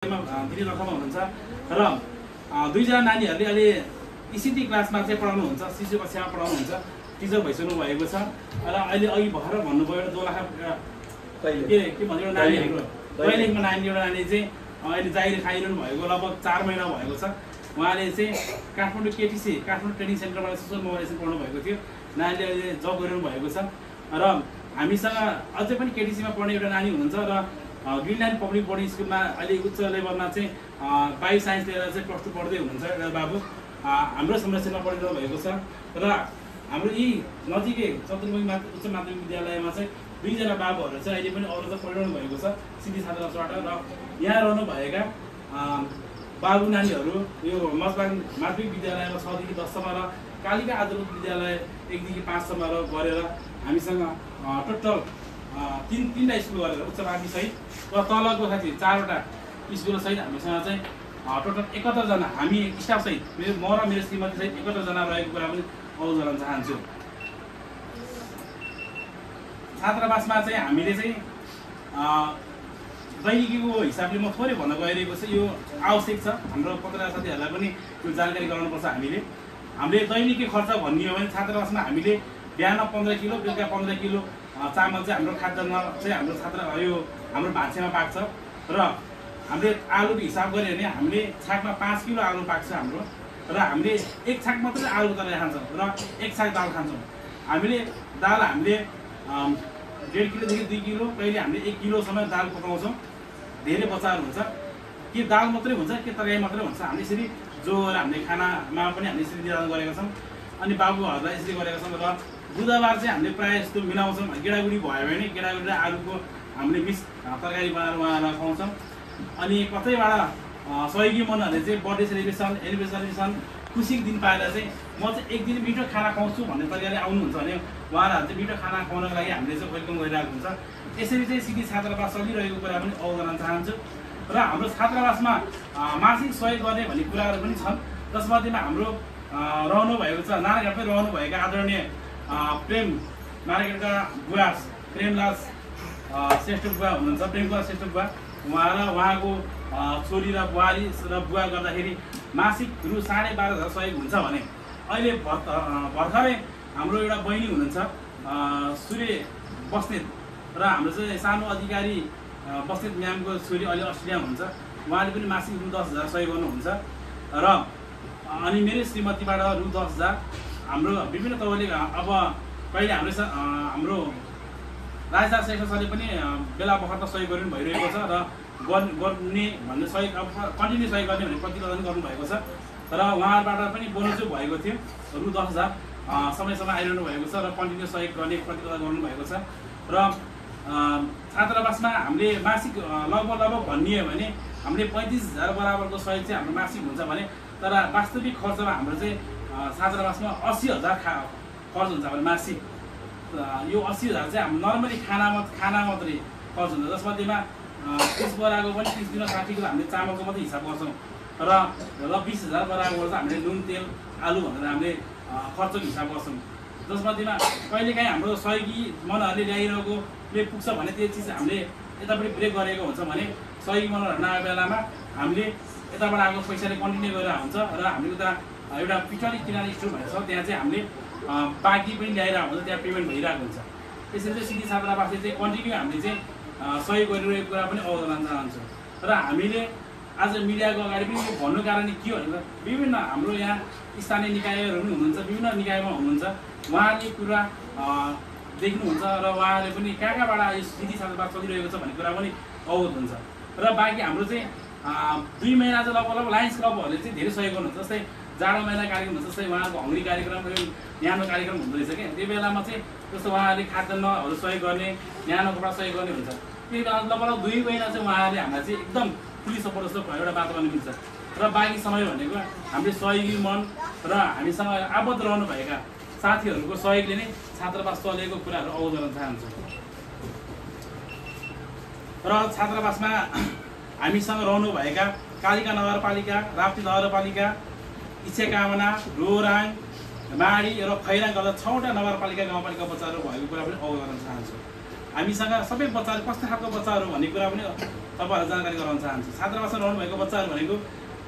दिदी लखमा हुनुहुन्छ र दुईजना नानीहरूले अहिले ईसीटी क्लासमा चाहिँ पढाउनुहुन्छ, शिशु कक्षामा पढाउनुहुन्छ, टिचर भइसक्नु भएको छ र अहिले अघि भएर भन्नुभयो एउटा दोलखा के भन्नु एउटा नानीहरूको दैनिकमा एउटा नानी चाहिँ अहिले जागिर खाइरहनु भएको लगभग 4 महिना भएको छ। उहाँले चाहिँ काठमाडौँ केटीसी काठमाडौँ ट्रेनिङ सेन्टरबाट सोसल मोबाइलेसन पढ्नु भएको थियो। नानीले अहिले जब गरिरहनु भएको छ र हामीसँग अझै पनि केटीसीमा पढ्ने एउटा नानी हुनुहुन्छ र ग्रिनल्यान्ड पब्लिक बोर्डिङ स्कुलमा अहिले उच्च लेभलमा चाहिँ बायो साइन्स लिएर चाहिँ +2 पढ्दै हुनुहुन्छ एउटा बाबु हाम्रो संरक्षणमा पढिरहनु भएको छ र हाम्रो यी नजिकै चतुर्मुखी उच्च माध्यमिक विद्यालयमा चाहिँ दुईजना बाबुहरू चाहिँ अहिले पनि अरू त पढिरहनु भएको छ सिधी छात्रावासबाट र यहाँ रहनुभएका बाबु नानीहरू यो मजबाङ माध्यमिक विद्यालयमा 6 देखि 10 सम्म र कालिका आदर्श विद्यालय 1 देखि 5 सम्म गरेर हामीसँग टोटल तीनटा स्कुल गरेर उच्च माध्यमिक सहित र तलको साथी 4वटा स्कुल सहित हामीसँग चाहिँ टोटल 71 जना हामी स्टाफ सहित म र मेरो श्रीमती सहित 71 जना रहेको कुरा पनि अवगत गराउन चाहन्छु। छात्रावासमा चाहिँ हामीले चाहिँ दैनिकीको हिसाबले म थोरै भन्न गइरहेको छु, यो आवश्यक छ हाम्रो पत्रकार साथीहरूलाई पनि यो जानकारी गराउनुपर्छ। हामीले दैनिकी खर्च भन्ने हो भने छात्रावासमा हामीले बिहान 15 किलो बेलुका 15 किलो चामल चाहिँ हाम्रो खाद्यान्न चाहिँ हाम्रो यो हाम्रो भान्सेमा पाक्छ र हामीले आलुको हिसाब गऱ्यो भने हामीले छाकमा 5 किलो आलु पाक्छ हाम्रो र हामीले एक छाक मात्रै आलु तरेर खान्छौँ र एक छाक दाल खान्छौँ। हामीले दाल हामीले 1.5 किलोदेखि 2 किलो कहिले हामीले 1 किलोसम्म दाल पकाउँछौँ। धेरै बच्चाहरू हुन्छ के दाल मात्रै हुन्छ के तरकारी मात्रै हुन्छ, हामीले यसरी जोएर हामीले खानामा पनि हामीले यसरी निर्धारण गरेका छौँ अनि बाबुहरूलाई यसरी गरेका छौँ। र बुधबार चाहिँ हामीले प्रायः जस्तो मिलाउँछौँ, गेडागुडी भयो भने गेडागुडी र आलुको हामीले मिक्स तरकारी बनाएर उहाँहरूलाई खुवाउँछौँ। अनि कतैबाट सहयोगी मनहरूले चाहिँ बर्थडे सेलिब्रेसन एनिभर्सरी खुसीको दिन पाएर चाहिँ म चाहिँ एक दिन मिठो खाना खुवाउँछु भन्ने तरिकाले आउनुहुन्छ भने उहाँहरू चाहिँ मिठो खाना खुवाउनको लागि हामीले चाहिँ वेलकम गरिरहेको हुन्छ। यसरी चाहिँ सिधी छात्रावास चलिरहेको कुरा पनि अवगत गराउन चाहन्छु। र हाम्रो छात्रावासमा मासिक सहयोग गर्ने भन्ने कुराहरू पनि छन्, जसमध्येमा हाम्रो रहनुभएको छ नारायणघाटमै रहनुभएका आदरणीय प्रेम नारायणका बुवा प्रेमलाल श्रेष्ठ बुवा हुनुहुन्छ, प्रेमकुमार श्रेष्ठ बुवा, उहाँ र उहाँको छोरी र बुहारी र बुवा गर्दाखेरि मासिक रु 12,500 सहयोग हुन्छ भने अहिले भर्खरै हाम्रो एउटा बहिनी हुनुहुन्छ सूर्य बस्नेत र हाम्रो चाहिँ सानो अधिकारी बस्नेत म्यामको छोरी अहिले अस्ट्रेलिया हुनुहुन्छ, उहाँले पनि मासिक रु 10,000 सहयोग गर्नुहुन्छ र अनि मेरो श्रीमतीबाट रु 10,000 हाम्रो विभिन्न तवरले अब कहिले हाम्रो राजदास श्रेष्ठ सरले पनि बेला बखत सहयोग गर्नु भइरहेको छ र गर्ने भन्ने सहयोग अब कन्टिन्यू सहयोग गर्ने भन्ने प्रतिपादन गर्नुभएको छ र उहाँबाट पनि बोनस चाहिँ भएको थियो रु 10,000 समयसम्म आइरहनु भएको छ र कन्टिन्यू सहयोग गर्ने प्रतिपादन गर्नुभएको छ। र छात्रावासमा हामीले मासिक लगभग भनियो भने हामीले 35,000 बराबरको सहयोग चाहिँ हाम्रो मासिक हुन्छ भने तर वास्तविक खर्चमा हाम्रो चाहिँ छात्रावासमा 80,000 खर्च हुन्छ भने मासिक। यो 80,000 चाहिँ हाम्रो नर्मली खाना मात्रै खर्च हुन्छ, जसमध्येमा 30 बराको पनि 30 किलो 60 किलो हामीले चामलको मात्रै हिसाब गर्छौँ र 20,000 बराबर चाहिँ हामीले नुन तेल आलु भनेर हामीले खर्चको हिसाब गर्छौँ, जसमध्येमा कहिलेकाहीँ हाम्रो सहयोगी मनहरूले ल्याइरहेकोले पुग्छ भने त्यो चिज हामीले यतापट्टि ब्रेक गरेको हुन्छ भने सहयोगी मनहरू नआएको बेलामा हामीले यताबाट आएको पैसाले कन्टिन्यू गरेर हुन्छ र हामीले उता एउटा पिठली किनारे स्टोर भनेको छ त्यहाँ चाहिँ हामीले बाँकी पनि ल्याइरहेको हुन्छ, त्यहाँ पेमेन्ट भइरहेको हुन्छ। त्यसरी चाहिँ सिधी छात्रावासले चाहिँ कन्टिन्यू हामीले चाहिँ सहयोग गरिरहेको कुरा पनि अवगत गराउन चाहन्छु। र हामीले आज मिडियाको अगाडि पनि यो भन्नु कारण के हो भने विभिन्न हाम्रो यहाँ स्थानीय निकायहरू पनि हुनुहुन्छ, विभिन्न निकायमा हुनुहुन्छ, उहाँले कुरा देख्नुहुन्छ र उहाँले पनि कहाँबाट यो सिधी छात्रावास चलिरहेको छ भन्ने कुरा पनि अवगत हुन्छ। र बाँकी हाम्रो चाहिँ 2 महिना चाहिँ लगभग लायन्स क्लबहरूले चाहिँ धेरै सहयोग गर्नुहुन्छ, जस्तै जाडो महिना कार्यक्रम हुन्छ, जस्तै उहाँको हङ्ग्री कार्यक्रम न्यानो कार्यक्रम हुँदो रहेछ क्या, त्यो बेलामा चाहिँ जस्तो उहाँहरूले खाद्यान्नहरू सहयोग गर्ने न्यानो कपडा सहयोग गर्ने हुन्छ, त्यो बेला लगभग 2 महिना चाहिँ उहाँहरूले हामीलाई चाहिँ एकदम फुली सपोर्ट जस्तो एउटा वातावरण मिल्छ। र बाँकी समय भनेको हामीले सहयोगी मन र हामीसँग आबद्ध रहनुभएका साथीहरूको सहयोगले नै छात्रावास चलेको कुराहरू अवगत गराउन चाहन्छु। र छात्रावासमा हामीसँग रहनुभएका कालिका नगरपालिका, राप्ती नगरपालिका, इच्छेकामना, रोराङ, माडी र खैराङ गर्दा 6वटा नगरपालिका गाउँपालिका बच्चाहरू भएको कुरा पनि अवगत गराउन चाहन्छु। हामीसँग सबै बच्चाहरू कस्तो खालको बच्चाहरू भन्ने कुरा पनि तपाईँहरूलाई जानकारी गराउन चाहन्छु। छात्रावासमा रहनुभएको बच्चाहरू भनेको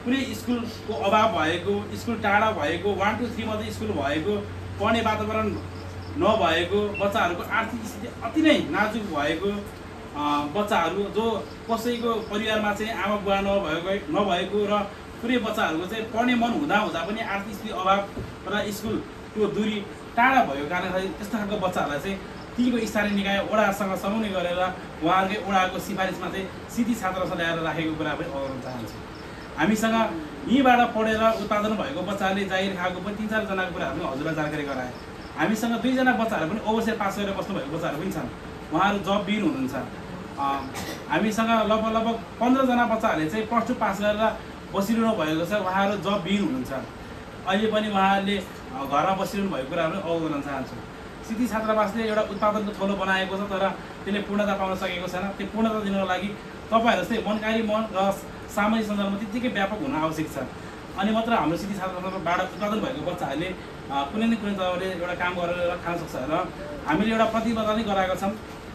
कुनै स्कुलको अभाव भएको, स्कुल टाढा भएको, 1 2 3 मात्रै स्कुल भएको, पढ्ने वातावरण नभएको, बच्चाहरूको आर्थिक स्थिति अति नै नाजुक भएको बच्चाहरू, जो कसैको परिवारमा चाहिँ आमा बुवा नभएको र कुनै बच्चाहरूको चाहिँ पढ्ने मन हुँदा पनि आर्थिक स्थिति अभाव र स्कुलको दूरी टाढा भएको कारणले त्यस्तो खालको बच्चाहरूलाई चाहिँ तीको स्थानीय निकाय वडासँग समन्वय गरेर उहाँहरूकै वडाको सिफारिसमा चाहिँ सिधी छात्रावास ल्याएर राखेको कुरा पनि अवगत चाहन्छु। हामीसँग यहीँबाट पढेर उत्पादन भएको बच्चाहरूले जागिर खाएको पनि 3-4 जनाको कुराहरू पनि हजुरलाई जानकारी गराए। हामीसँग 2 जना बच्चाहरू पनि ओभरसियर पास गरेर बस्नुभएको बच्चाहरू पनि छन्, उहाँहरू जब बिन हुनुहुन्छ। हामीसँग लगभग 15 जना बच्चाहरूले चाहिँ +2 पास गरेर बसिरहनु भएको छ, उहाँहरू जब बिन हुनुहुन्छ। अहिले पनि उहाँहरूले घरमा बसिरहनु भएको कुराहरू पनि अवगत गर्न चाहन्छु। सिधी छात्रावासले एउटा उत्पादनको थलो बनाएको छ, तर त्यसले पूर्णता पाउन सकेको छैन। त्यो पूर्णता दिनको लागि तपाईँहरू चाहिँ मनकारी मन र सामाजिक सञ्जालमा त्यत्तिकै व्यापक हुन आवश्यक छ। अनि मात्र हाम्रो सिधी छात्रावासबाट उत्पादन भएको बच्चाहरूले कुनै न कुनै तरिकाले एउटा काम गरेर खान सक्छ। र हामीले एउटा प्रतिबद्धता नै गराएका छौँ,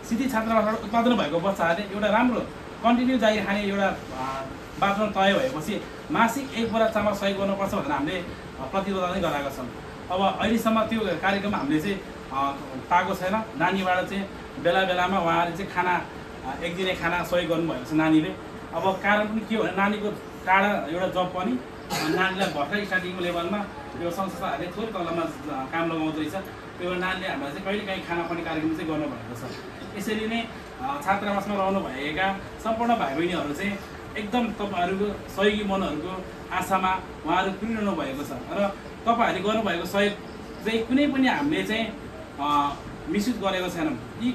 सिधी छात्रावासबाट उत्पादन भएको बच्चाहरूले एउटा राम्रो कन्टिन्यू जागिर खाने एउटा वातावरण तय भएपछि मासिक 1 बोरा चामल सहयोग गर्नुपर्छ भनेर हामीले प्रतिबद्धता नै गराएका छौँ। अब अहिलेसम्म त्यो कार्यक्रम हामीले चाहिँ पाएको छैन। नानीबाट चाहिँ बेला बेलामा उहाँहरूले चाहिँ खाना 1 दिने खाना सहयोग गर्नुभएको छ नानीले। अब कारण पनि के हो भने नानीको टाढा एउटा जब पनि नानीलाई भर्खरै स्टार्टिङ लेभलमा यो संस्थाहरूले थोरै तलमा काम लगाउँदो रहेछ। त्यो नानीले हामीलाई चाहिँ कहिलेकाहीँ खाना पनि कार्यक्रम चाहिँ गर्नुभएको छ। यसरी नै छात्रावासमा रहनुभएका सम्पूर्ण भाइ बहिनीहरू चाहिँ एकदम तपाईँहरूको सहयोगी मनहरूको आशामा उहाँहरू पुरिरहनु भएको छ र तपाईँहरूले गर्नुभएको सहयोग चाहिँ कुनै पनि हामीले चाहिँ मिसयुज गरेको छैनौँ। यी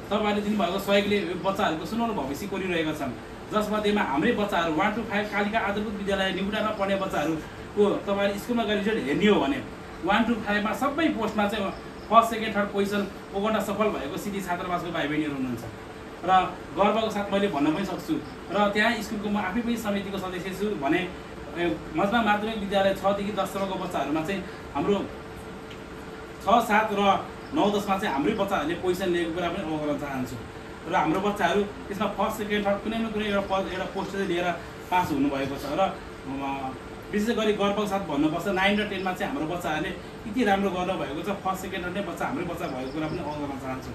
तपाईँहरूले दिनुभएको सहयोगले बच्चाहरूको सुनौलो भविष्य कोरिरहेका छन्, जसमध्येमा हाम्रै बच्चाहरू 1 to 5 कालिका आधारभूत विद्यालय निगुडामा पढ्ने बच्चाहरूको तपाईँले स्कुलमा गएर रिजल्ट हेर्ने हो भने 1 to 5 मा सबै पोस्टमा चाहिँ फर्स्ट सेकेन्ड थर्ड पोजिसन ओगट्न सफल भएको सिधी छात्रावासको भाइ बहिनीहरू हुनुहुन्छ। र गर्वको साथ मैले भन्न पनि सक्छु। र त्यहाँ स्कुलको म आफै पनि समितिको सदस्य छु भने मजमा माध्यमिक विद्यालय 6 देखि 10 सम्मको बच्चाहरूमा चाहिँ हाम्रो 6, 7 र 9, 10 मा चाहिँ हाम्रै बच्चाहरूले पोजिसन लिएको कुरा पनि अवगत गर्न चाहन्छु। र हाम्रो बच्चाहरू त्यसमा फर्स्ट सेकेन्ड थर्ड कुनै न कुनै एउटा पोस्ट चाहिँ लिएर पास हुनुभएको छ। र विशेष गरी गर्वको साथ भन्नुपर्छ 9 र 10 मा चाहिँ हाम्रो बच्चाहरूले यति राम्रो गर्नुभएको छ। फर्स्ट सेकेन्ड थर्ड नै बच्चा हाम्रै बच्चा भएको कुरा पनि अवगत गर्न चाहन्छु।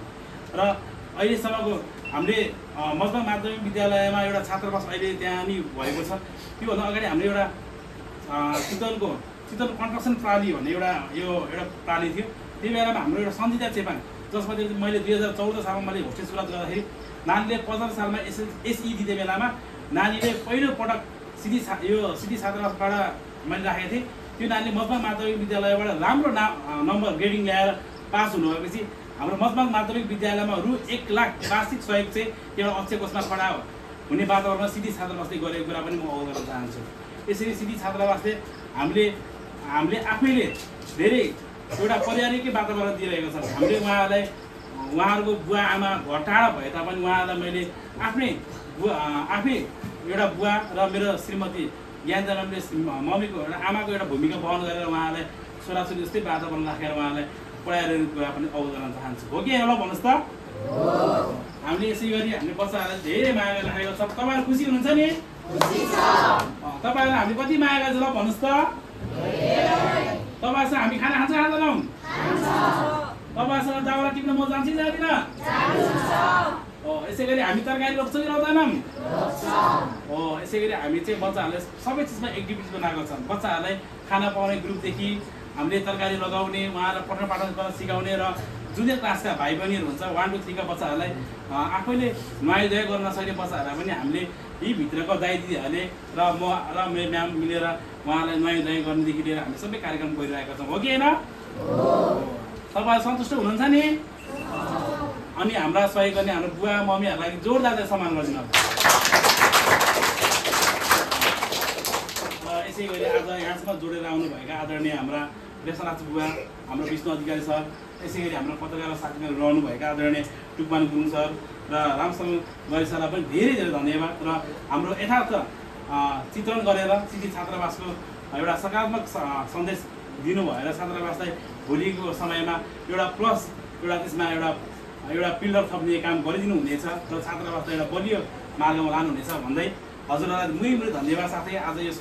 र अहिलेसम्मको हामीले मजमा माध्यमिक विद्यालयमा एउटा छात्रावास अहिले त्यहाँ नि भएको छ। त्योभन्दा अगाडि हामीले एउटा चितवन कन्स्ट्रक्सन प्रणाली भन्ने एउटा प्रणाली थियो। त्यो बेलामा हाम्रो एउटा सन्जिता चेपाङ, जसमा चाहिँ मैले 2014 सालमा मैले होस्टेल सुरुवात गर्दाखेरि नानीले 50 सालमा एसई दिँदै बेलामा नानीले पहिलोपटक सिधी छात्रावासबाट मैले राखेको थिएँ। त्यो नानीले मजमा माध्यमिक विद्यालयबाट राम्रो नम्बर ग्रेडिङ ल्याएर पास हुनुभएपछि हाम्रो मजमा माध्यमिक विद्यालयमा रु 1 लाख वार्षिक सहयोग चाहिँ एउटा अक्षय कोषमा खडा हुने वातावरणमा सिधी छात्रावासले गरेको कुरा पनि म अवगत गर्न चाहन्छु। यसरी सिधी छात्रावासले हामीले आफैले धेरै एउटा पारिवारिकै वातावरण दिइरहेको छ। हामीले उहाँहरूको बुवा आमा घर टाढा भए तापनि उहाँहरूलाई मैले आफै एउटा बुवा र मेरो श्रीमती ज्ञानजनमले मम्मीको एउटा आमाको एउटा भूमिका वहन गरेर उहाँलाई छोराछोरी जस्तै वातावरण राखेर उहाँलाई पढाइरहेको कुरा पनि अवगत गर्न चाहन्छु। हो कि होला भन्नुहोस् त? हामीले यसै गरी हामीले बच्चाहरूलाई धेरै माया गरेर राखेको छ। तपाईँहरू खुसी हुनुहुन्छ नि? तपाईँहरूलाई हामीले कति माया गर्छ ल भन्नुहोस् त? तपाईँसँग हामी खाना खान्छ खाँदैनौँ? तपाईँसँग दाउरा टिप्न म जान्छ कि जाँदिन? यसै गरी हामी तरकारी रोप्छौँ कि रोप्दैनौँ? यसै गरी हामी चाहिँ बच्चाहरूलाई सबै चिजमा एक्टिभिटिज बनाएको छौँ। बच्चाहरूलाई खाना पाउने ग्रुपदेखि हामीले तरकारी लगाउने, उहाँहरूलाई पठन पाठन गर्न सिकाउने र जुनियर क्लासका भाइ बहिनीहरू हुन्छ 1 to 3 का बच्चाहरूलाई आफैले नुहाइधुवाइ गर्न नसक्ने बच्चाहरूलाई पनि हामीले यी भित्रको दाइ दिदीहरूले र म र मेरो म्याम मिलेर उहाँलाई नुहाइधुवाइ गर्नेदेखि लिएर हामी सबै कार्यक्रम गरिरहेका छौँ। हो कि होइन? तपाईँहरू सन्तुष्ट हुनुहुन्छ नि? अनि हाम्रा सहयोग गर्ने हाम्रो बुवा मम्मीहरूलाई जोरदार सम्मान गरिदिनु। यसै गरी आज यहाँसम्म जोडेर आउनुभएका आदरणीय हाम्रा रेशनाथ बुवा, हाम्रो विष्णु अधिकारी सर, यसै गरी हाम्रो पत्रकार साथीहरू रहनुभएका आदरणीय टुकमान गुरुङ सर र रामसँग गरी सरलाई पनि धेरै धेरै धन्यवाद। र हाम्रो यथार्थ चित्रण गरेर सिधी छात्रावासको एउटा सकारात्मक सन्देश दिनु भएर छात्रावासलाई भोलिको समयमा एउटा प्लस एउटा त्यसमा एउटा एउटा पिल्डर थप्ने काम गरिदिनु हुनेछ र छात्रावासलाई एउटा बलियो मार्गमा लानुहुनेछ भन्दै हजुरहरूलाई मुही धन्यवाद साथै आज यो